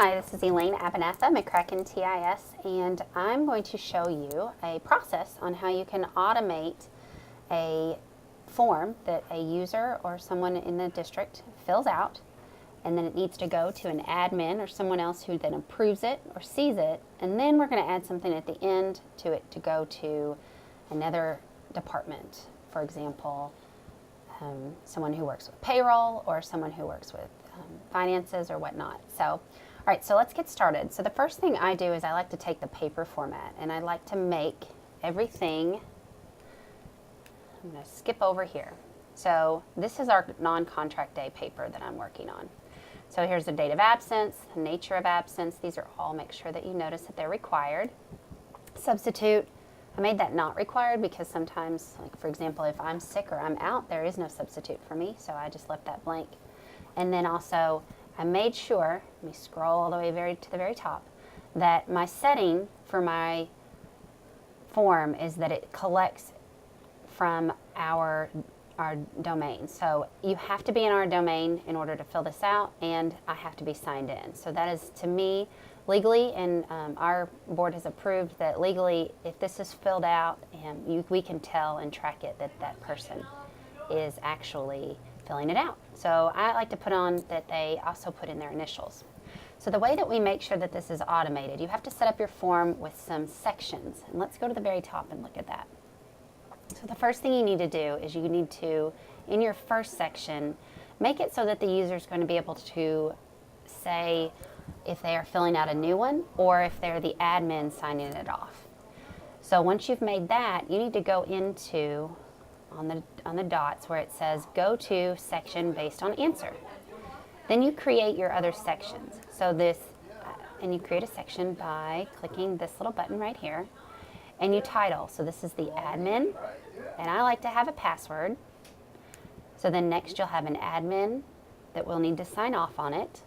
Hi, this is Elaine Abernatha, McCracken TIS, and I'm going to show you a process on how you can automate a form that a user or someone in the district fills out, and then it needs to go to an admin or someone else who then approves it or sees it, and then we're going to add something at the end to it to go to another department. For example, someone who works with payroll or someone who works with finances or whatnot. So, all right, so let's get started. So the first thing I do is I like to take the paper format and I like to make everything. I'm going to skip over here. So this is our non-contract day paper that I'm working on. So here's the date of absence, the nature of absence. These are all, make sure that you notice that they're required. Substitute, I made that not required because sometimes, like for example, if I'm sick or I'm out, there is no substitute for me, so I just left that blank. And then also, I made sure, let me scroll all the way to the very top, that my setting for my form is that it collects from our domain. So you have to be in our domain in order to fill this out, and I have to be signed in. So that is, to me, legally, and our board has approved that legally, if this is filled out, we can tell and track it that that person is actually filling it out. So I like to put on that they also put in their initials. So the way that we make sure that this is automated, you have to set up your form with some sections. And let's go to the very top and look at that. So the first thing you need to do is you need to, in your first section, make it so that the user is going to be able to say if they are filling out a new one or if they're the admin signing it off. So once you've made that, you need to go into on the dots where it says go to section based on answer. Then you create your other sections. So and you create a section by clicking this little button right here, and you title. So this is the admin, and I like to have a password. So then next you'll have an admin that will need to sign off on it.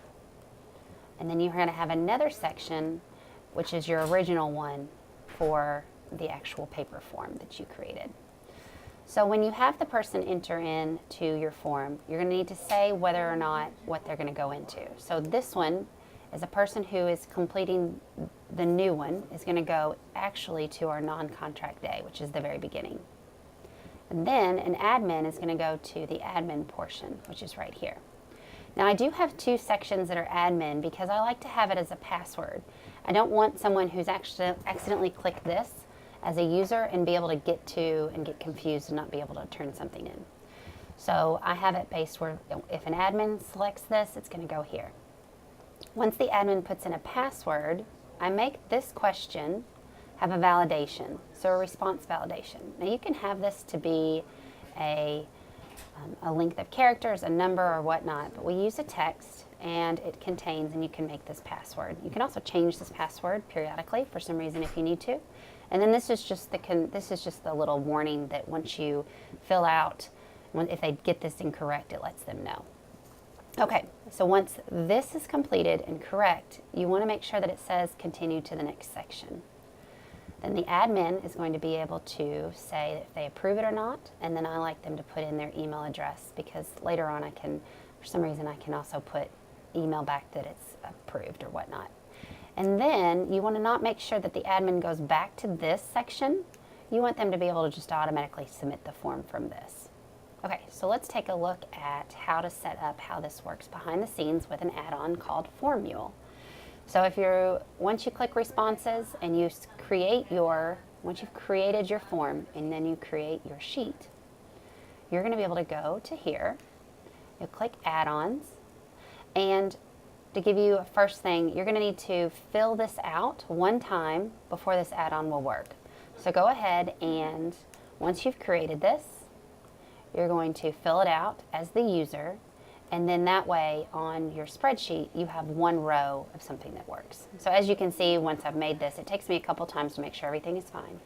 And then you're going to have another section, which is your original one for the actual paper form that you created. So when you have the person enter into your form, you're going to need to say whether or not what they're going to go into. So this one is a person who is completing the new one is going to go actually to our non-contract day, which is the very beginning. And then an admin is going to go to the admin portion, which is right here. Now I do have two sections that are admin because I like to have it as a password. I don't want someone who's actually accidentally clicked this as a user and be able to get to and get confused and not be able to turn something in. So I have it based where if an admin selects this, it's going to go here. Once the admin puts in a password, I make this question have a validation, so a response validation. Now you can have this to be a length of characters, a number or whatnot, but we use a text and it contains, and you can make this password. You can also change this password periodically for some reason if you need to. And then this is just the little warning that once you fill out, if they get this incorrect, it lets them know. Okay, so once this is completed and correct, you want to make sure that it says continue to the next section. Then the admin is going to be able to say if they approve it or not, and then I like them to put in their email address because later on for some reason I can also put email back that it's approved or whatnot. And then you want to not make sure that the admin goes back to this section. You want them to be able to just automatically submit the form from this. Okay, so let's take a look at how to set up how this works behind the scenes with an add-on called FormMule. So once you click responses and once you've created your form and then you create your sheet, you're going to be able to go to here, you'll click add-ons, and to give you a first thing, you're going to need to fill this out one time before this add-on will work. So go ahead and once you've created this, you're going to fill it out as the user, and then that way on your spreadsheet you have one row of something that works. So as you can see, once I've made this, it takes me a couple times to make sure everything is fine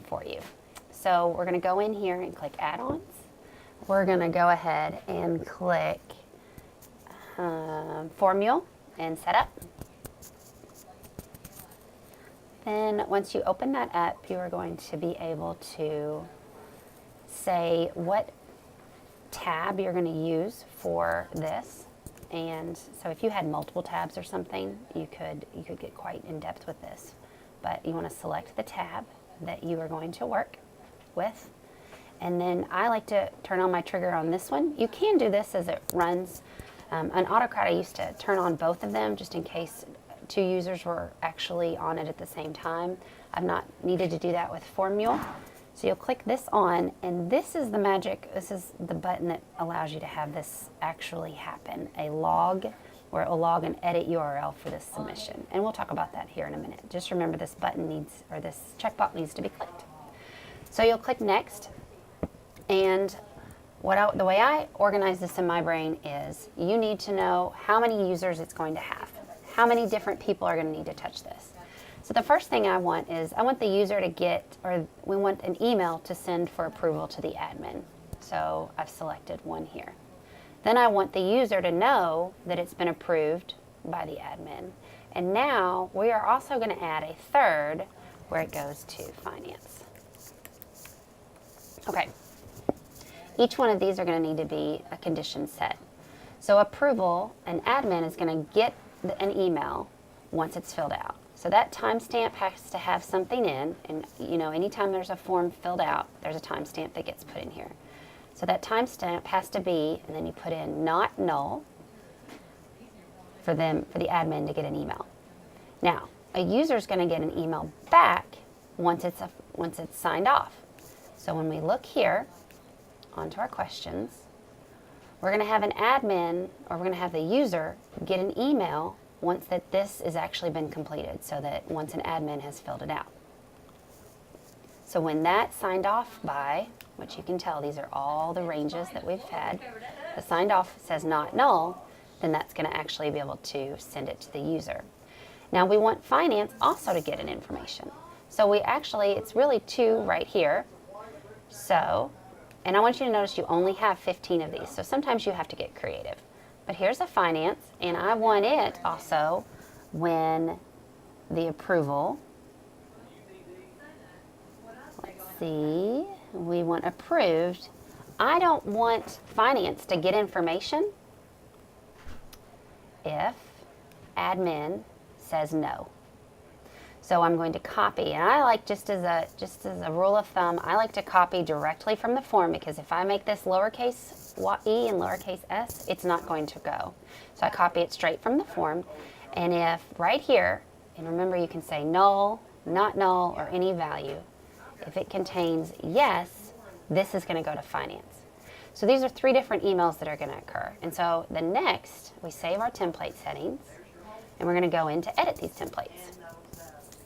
for you. So we're going to go in here and click add-ons. We're going to go ahead and click FormMule and set up. Then once you open that up, you are going to be able to say what tab you're going to use for this. And so if you had multiple tabs or something, you could get quite in depth with this. But you want to select the tab that you are going to work with. And then I like to turn on my trigger on this one. You can do this as it runs. On Autocrat, I used to turn on both of them just in case two users were actually on it at the same time. I've not needed to do that with FormMule. So you'll click this on, and this is the magic. This is the button that allows you to have this actually happen, a log, where it will log an edit URL for this submission. And we'll talk about that here in a minute. Just remember this button needs, or this checkbox needs to be clicked. So you'll click next, and the way I organize this in my brain is you need to know how many users it's going to have. How many different people are going to need to touch this. So the first thing I want is I want the user to get, or we want an email to send for approval to the admin. So I've selected one here. Then I want the user to know that it's been approved by the admin. And now we are also going to add a third where it goes to finance. Okay. Each one of these are going to need to be a condition set. So approval, an admin is going to get an email once it's filled out. So that timestamp has to have something in, and you know, anytime there's a form filled out, there's a timestamp that gets put in here. So that timestamp has to be, and then you put in not null for the admin to get an email. Now, a user is going to get an email back once it's signed off. So when we look here onto our questions, we're going to have an admin, or we're going to have the user get an email once that this has actually been completed, so that once an admin has filled it out. So when that's signed off by, which you can tell these are all the ranges that we've had, the signed off says not null, then that's going to actually be able to send it to the user. Now we want finance also to get an information. So we actually, it's really two right here. So, and I want you to notice you only have 15 of these. So sometimes you have to get creative. But here's a finance, and I want it also when the approval, let's see, we want approved. I don't want finance to get information if admin says no. So I'm going to copy, and I like, just as a rule of thumb, I like to copy directly from the form, because if I make this lowercase e and lowercase s, it's not going to go. So I copy it straight from the form, and if right here, and remember you can say null, not null, or any value, if it contains yes, this is going to go to finance. So these are three different emails that are going to occur. And so the next, we save our template settings, and we're going to go in to edit these templates.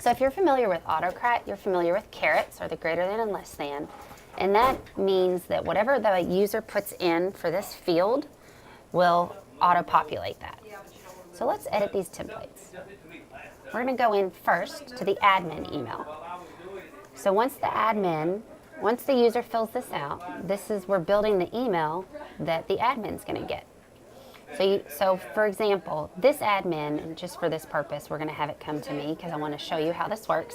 So if you're familiar with Autocrat, you're familiar with carets, or the greater than and less than. And that means that whatever the user puts in for this field will auto-populate that. So let's edit these templates. We're going to go in first to the admin email. So once the user fills this out, we're building the email that the admin's going to get. So for example, this admin, and just for this purpose, we're going to have it come to me because I want to show you how this works.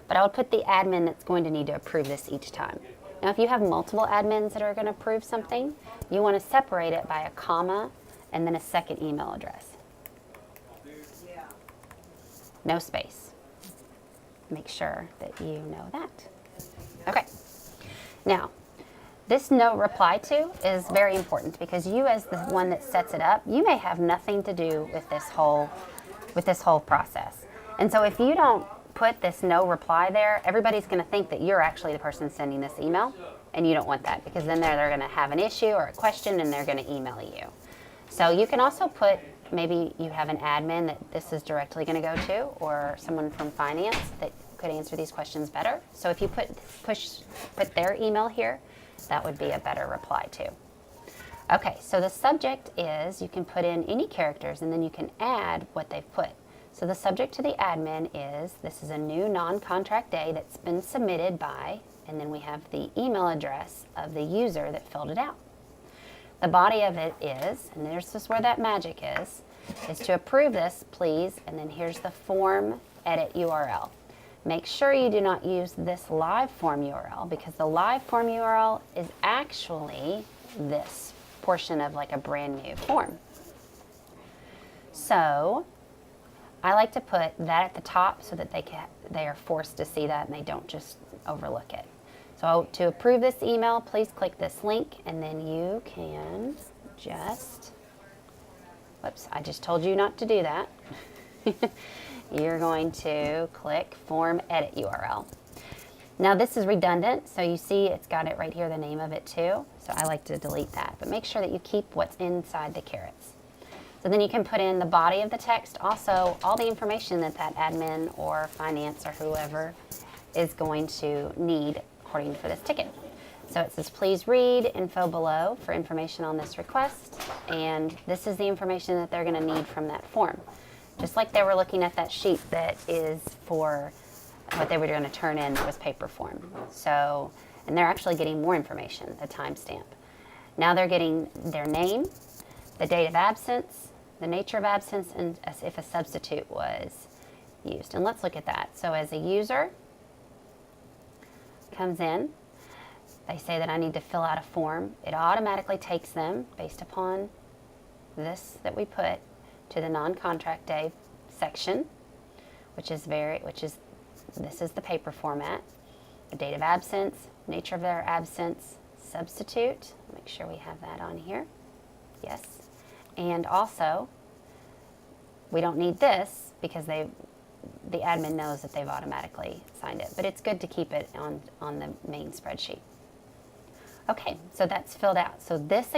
But I will put the admin that's going to need to approve this each time. Now, if you have multiple admins that are going to approve something, you want to separate it by a comma and then a second email address. No space. Make sure that you know that. Okay. Now, this no reply to is very important, because you, as the one that sets it up, you may have nothing to do with this whole process. And so if you don't put this no reply there, everybody's going to think that you're actually the person sending this email, and you don't want that, because then they're going to have an issue or a question and they're going to email you. So you can also put, maybe you have an admin that this is directly going to go to, or someone from finance that could answer these questions better. So if you put their email here, that would be a better reply to. Okay, so the subject is, you can put in any characters and then you can add what they've put. So the subject to the admin is, this is a new non-contract day that's been submitted by, and then we have the email address of the user that filled it out. The body of it is, and this is where that magic is to approve this, please, and then here's the form edit URL. Make sure you do not use this live form URL, because the live form URL is actually this portion of like a brand new form. So I like to put that at the top so that they are forced to see that and they don't just overlook it. So to approve this email, please click this link, and then you can just, whoops, I just told you not to do that. You're going to click Form Edit URL. Now this is redundant, so you see it's got it right here, the name of it too. So I like to delete that, but make sure that you keep what's inside the carets. So then you can put in the body of the text, also all the information that admin or finance or whoever is going to need according for this ticket. So it says, please read info below for information on this request, and this is the information that they're going to need from that form. Just like they were looking at that sheet that is for what they were going to turn in that was paper form. So, and they're actually getting more information, the timestamp. Now they're getting their name, the date of absence, the nature of absence, and as if a substitute was used. And let's look at that. So as a user comes in, they say that I need to fill out a form. It automatically takes them, based upon this that we put, to the non-contract day section, this is the paper format, the date of absence, nature of their absence, substitute, make sure we have that on here, yes, and also we don't need this because the admin knows that they've automatically signed it, but it's good to keep it on the main spreadsheet. Okay, so that's filled out. So this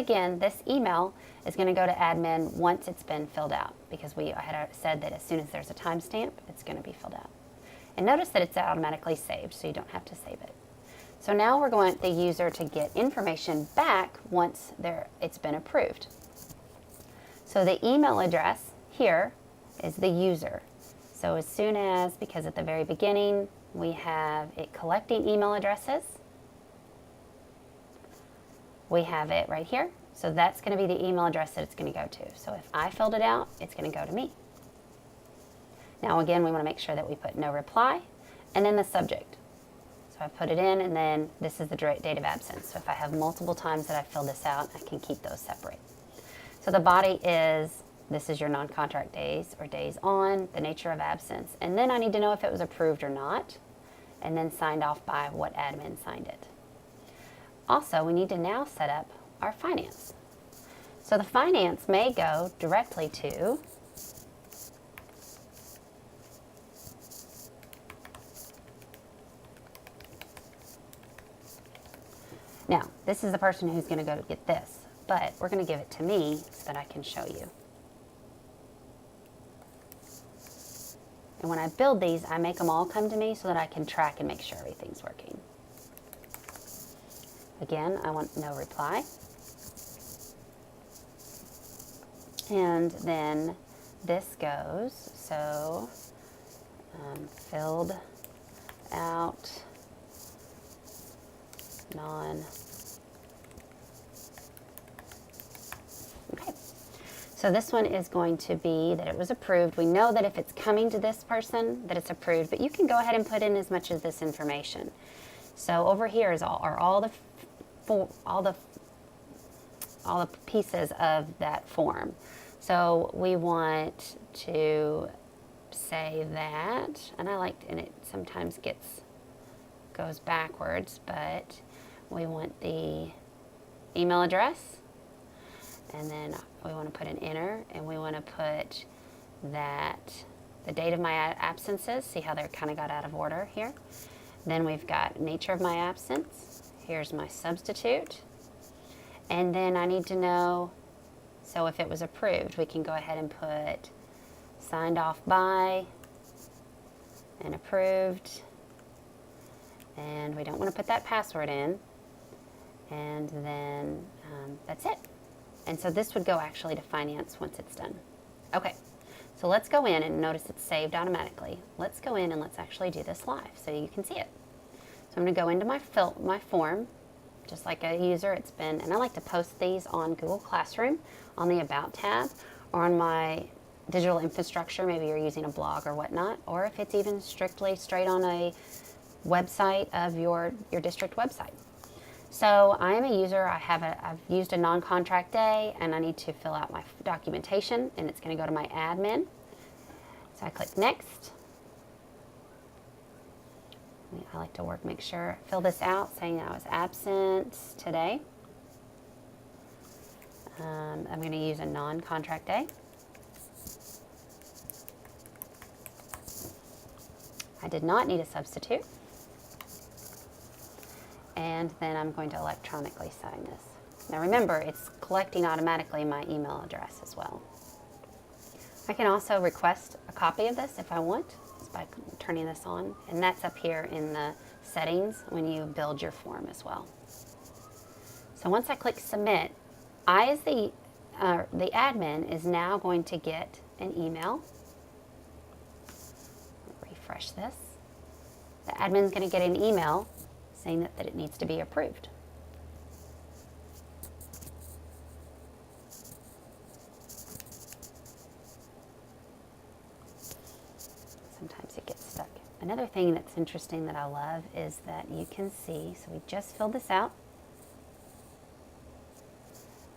email is going to go to admin once it's been filled out, because I had said that as soon as there's a timestamp, it's going to be filled out. And notice that it's automatically saved, so you don't have to save it. So now we're going the user to get information back once it's been approved. So the email address here is the user. So as soon as, because at the very beginning we have it collecting email addresses, we have it right here. So that's going to be the email address that it's going to go to. So if I filled it out, it's going to go to me. Now again, we want to make sure that we put no reply and then the subject. So I put it in, and then this is the date of absence. So if I have multiple times that I fill this out, I can keep those separate. So the body is, this is your non-contract days or days on, the nature of absence. And then I need to know if it was approved or not, and then signed off by what admin signed it. Also, we need to now set up our finance. So the finance may go directly to now, this is the person who's going to go to get this, but we're going to give it to me so that I can show you. And when I build these, I make them all come to me so that I can track and make sure everything's working. Again, I want no reply. And then this goes, so filled out non. Okay. So this one is going to be that it was approved. We know that if it's coming to this person, that it's approved, but you can go ahead and put in as much of this information. So over here are all the pieces of that form. So we want to say that, and it sometimes goes backwards, but we want the email address, and then we want to put an enter, and we want to put that the date of my absences. See how they're kind of got out of order here. Then we've got nature of my absence. Here's my substitute. And then I need to know, so if it was approved, we can go ahead and put signed off by and approved. And we don't want to put that password in. And then that's it. And so this would go actually to finance once it's done. Okay, so let's go in and notice it's saved automatically. Let's go in and let's actually do this live so you can see it. So I'm going to go into my form, just like a user. And I like to post these on Google Classroom on the About tab, or on my digital infrastructure. Maybe you're using a blog or whatnot, or if it's even straight on a website of your district website. So I am a user. I've used a non-contract day, and I need to fill out my documentation, and it's going to go to my admin. So I click next. I like to make sure, fill this out saying I was absent today. I'm going to use a non-contract day. I did not need a substitute. And then I'm going to electronically sign this. Now remember, it's collecting automatically my email address as well. I can also request a copy of this if I want, just by turning this on. And that's up here in the settings when you build your form as well. So once I click submit, I, as the admin, is now going to get an email. Refresh this. The admin's going to get an email saying that it needs to be approved. Sometimes it gets stuck. Another thing that's interesting that I love is that you can see, so we just filled this out.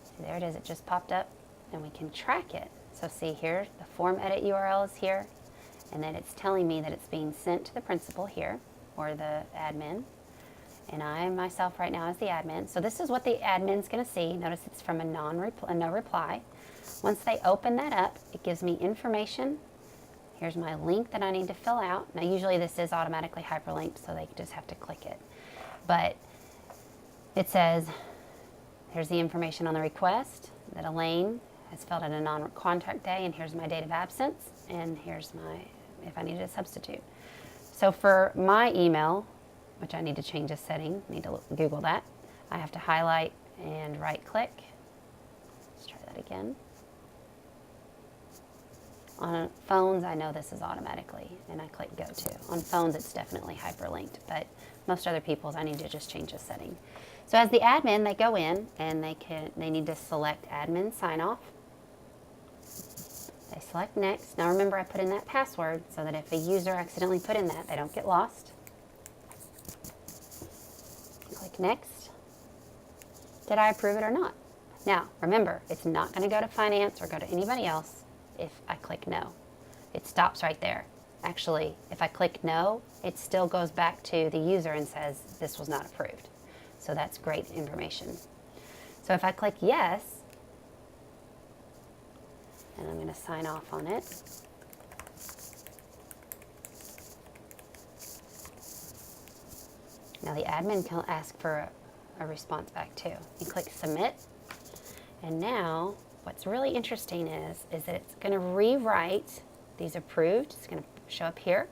See, there it is, it just popped up, and we can track it. So see here, the form edit URL is here, and then it's telling me that it's being sent to the principal here, or the admin. And I myself right now as the admin. So this is what the admin's going to see. Notice it's from a no reply. Once they open that up, it gives me information. Here's my link that I need to fill out. Now usually this is automatically hyperlinked, so they just have to click it. But it says, here's the information on the request that Elaine has filled out a non-contract day, and here's my date of absence, and here's my, if I needed a substitute. So for my email, which I need to change a setting, need to Google that. I have to highlight and right click. Let's try that again. On phones, I know this is automatically, and I click go to. On phones, it's definitely hyperlinked, but most other people's, I need to just change a setting. So as the admin, they go in and they need to select admin sign off. They select next. Now remember, I put in that password so that if a user accidentally put in that, they don't get lost. Click next. Did I approve it or not? Now, remember, it's not going to go to finance or go to anybody else if I click no. It stops right there. Actually, if I click no, it still goes back to the user and says this was not approved. So that's great information. So if I click yes, and I'm going to sign off on it. Now the admin can ask for a response back too. You click submit, and now what's really interesting is that it's going to rewrite these approved. It's going to show up here,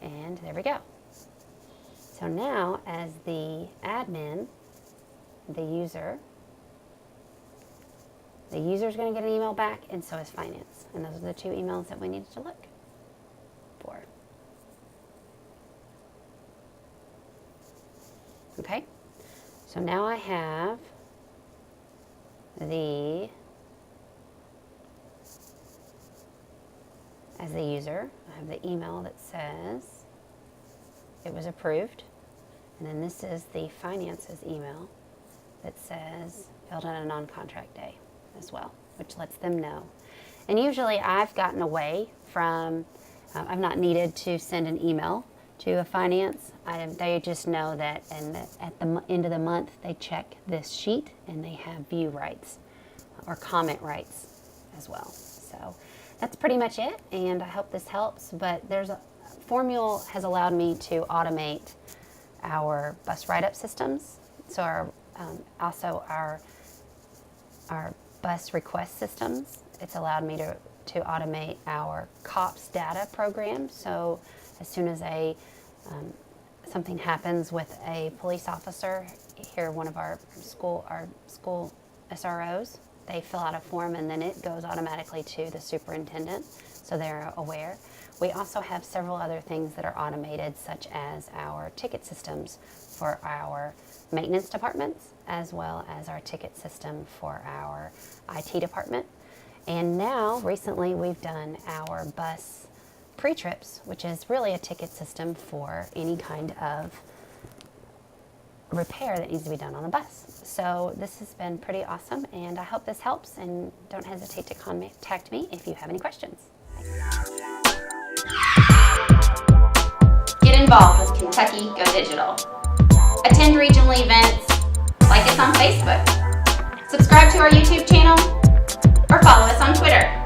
and there we go. So now as the admin, the user is going to get an email back, and so is finance. And those are the two emails that we needed to look for. Okay, so now I have as the user, I have the email that says it was approved. And then this is the finance's email that says filled on a non-contract day as well, which lets them know. And usually I've gotten away from, I've not needed to send an email to a finance. They just know that at the end of the month they check this sheet and they have view rights or comment rights as well. So that's pretty much it, and I hope this helps. But FormMule has allowed me to automate our bus write-up systems. So also our bus request systems. It's allowed me to automate our COPS data program. So as soon as something happens with a police officer, here one of our school SROs, they fill out a form and then it goes automatically to the superintendent, so they're aware. We also have several other things that are automated, such as our ticket systems for our maintenance departments, as well as our ticket system for our IT department. And now, recently, we've done our bus pre-trips, which is really a ticket system for any kind of repair that needs to be done on the bus. So this has been pretty awesome, and I hope this helps, and don't hesitate to contact me if you have any questions. Get involved with Kentucky Go Digital. Attend regional events, like us on Facebook, subscribe to our YouTube channel, or follow us on Twitter.